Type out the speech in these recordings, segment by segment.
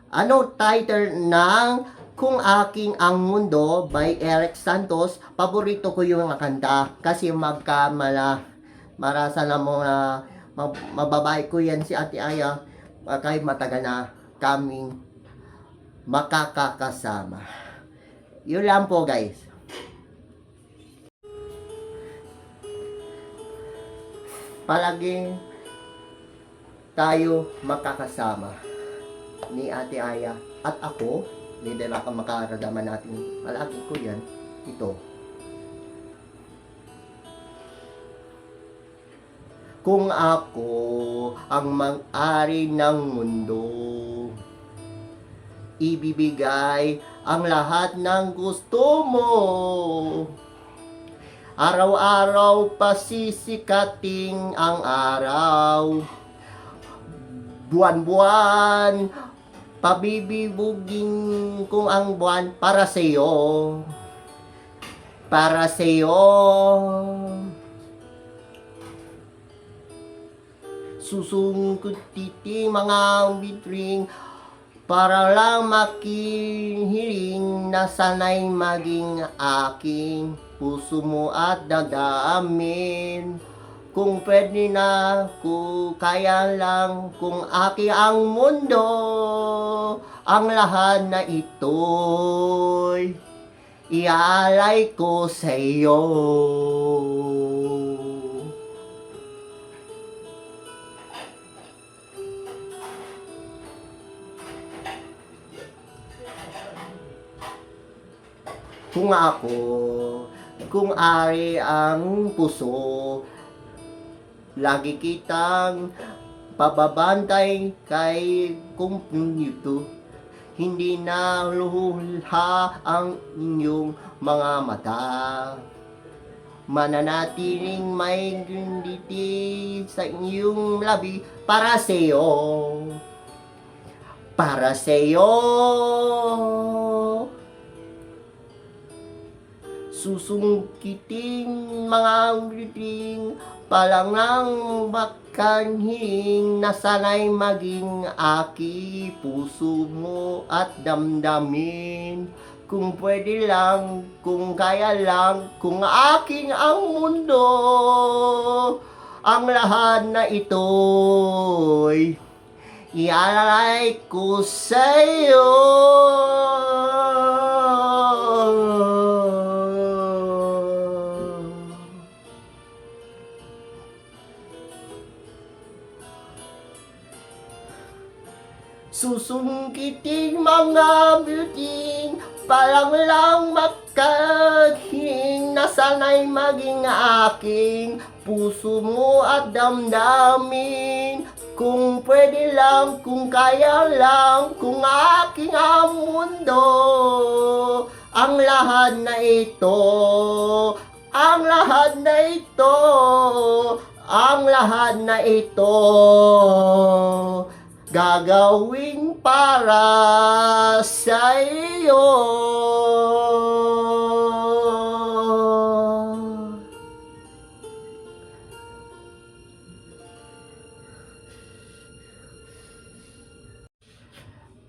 Ano title ng Kung Aking Ang Mundo by Eric Santos? Paborito ko yung mga kanta kasi marasa na mga mababae ko yan si Ate Aya kahit matagal na kaming makakakasama. Yun lang po guys. Palaging tayo makakasama ni Ate Aya at ako, hindi na makaramdaman natin. Palagi ko yan, ito. Kung ako ang mang-ari ng mundo, ibibigay ang lahat ng gusto mo. Araw-araw pasisikating ang araw. Buwan-buwan, pabibibugin ko ang buwan para sa'yo. Para sa'yo. Susungkutin mga witring para lang makihiling na sana'y maging aking puso mo at dadamin. Kung pwede na, kung kaya lang, kung aking ang mundo, ang lahat na ito'y iaalay ko sa iyo. Kung ako, kung ari ang puso, lagi kitang pababantay kay kung ito, hindi na luha ang inyong mga mata. Mananatiling may gunditi sa inyong labi para sa'yo. Para sa'yo. Susungkiting mga uliting palang nang makanhing na sana'y maging aki puso mo at damdamin. Kung pwede lang, kung kaya lang, kung aking ang mundo, ang lahat na ito'y iaalay ko sa'yo. Susungkiting mga building, palang lang makahing na sana'y maging aking puso mo at damdamin. Kung pwede lang, kung kaya lang, kung aking ang mundo, ang lahat na ito, ang lahat na ito, ang lahat na ito, gagawin para sa iyo.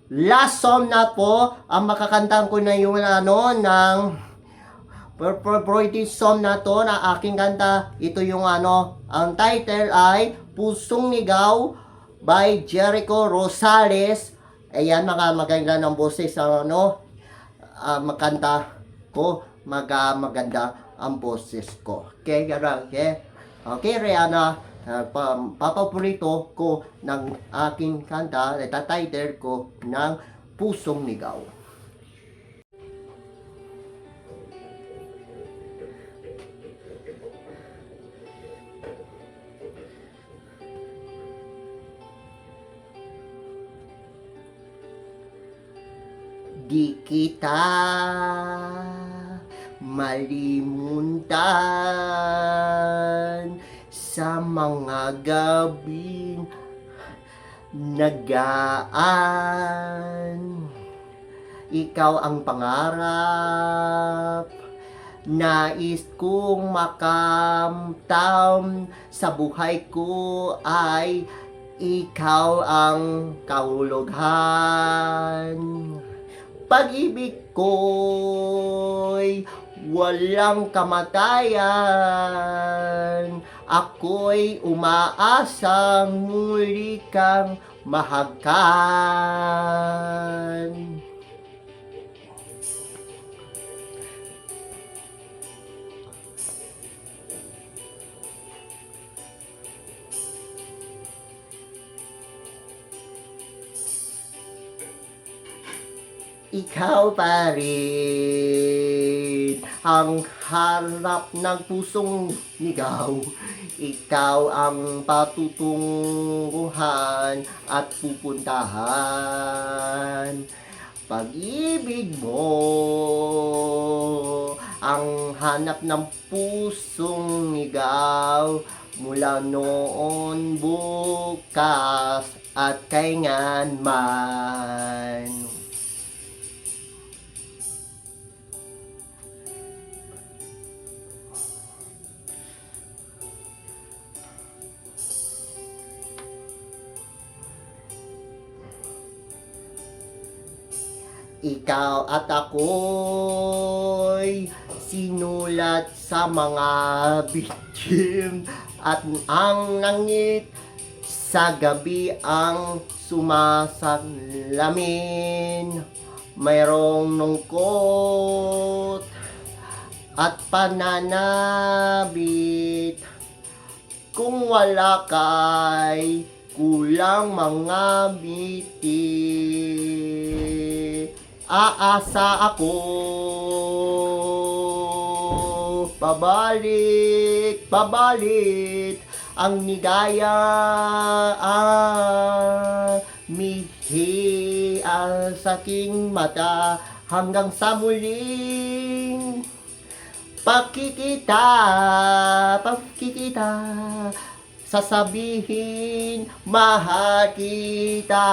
Last song na po, ang makakantahan ko na yung ng favorite song na to na aking kanta. Ito yung ang title ay Pusong Nigaw by Jericho Rosales. Ayan, maganda ng boses makanta ko, maganda ang boses ko. Okay, okay. Okay, Rihanna, papaborito ko ng aking kanta, title ko ng Pusong Nigaw. Di kita malimutan sa mga gabing nagaan. Ikaw ang pangarap, nais kong makamtam sa buhay ko ay ikaw ang kahulugan. Pag-ibig ko'y walang kamatayan. Ako'y umaasang muli kang mahagkan. Ikaw pa rin ang harap ng pusong ligaw. Ikaw ang patutunguhan at pupuntahan. Pag-ibig mo ang hanap ng pusong ligaw. Mula noon bukas at kailanman. Ikaw at ako'y sinulat sa mga bituin at ang langit sa gabi ang sumasalamin. Mayroong lungkot at pananabit. Kung wala kay kulang mga biti. Aasa ako pabalik ang ligaya mihi sa aking mata hanggang sa muling pagkikita sasabihin mahal kita,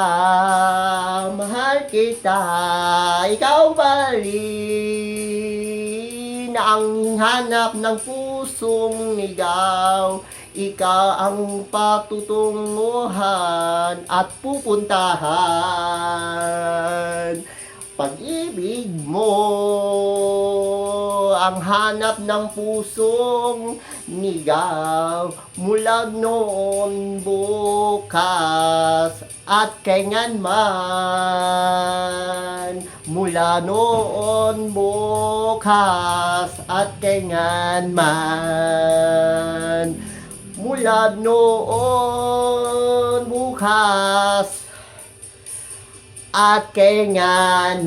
ikaw pa rin ang hanap ng pusong ligaw. Ikaw ang patutunguhan at pupuntahan. Pag-ibig mo ang hanap ng pusong ligaw. Mula noon bukas at kailanman. Mula noon bukas at kailanman. Mula noon bukas at kailanman.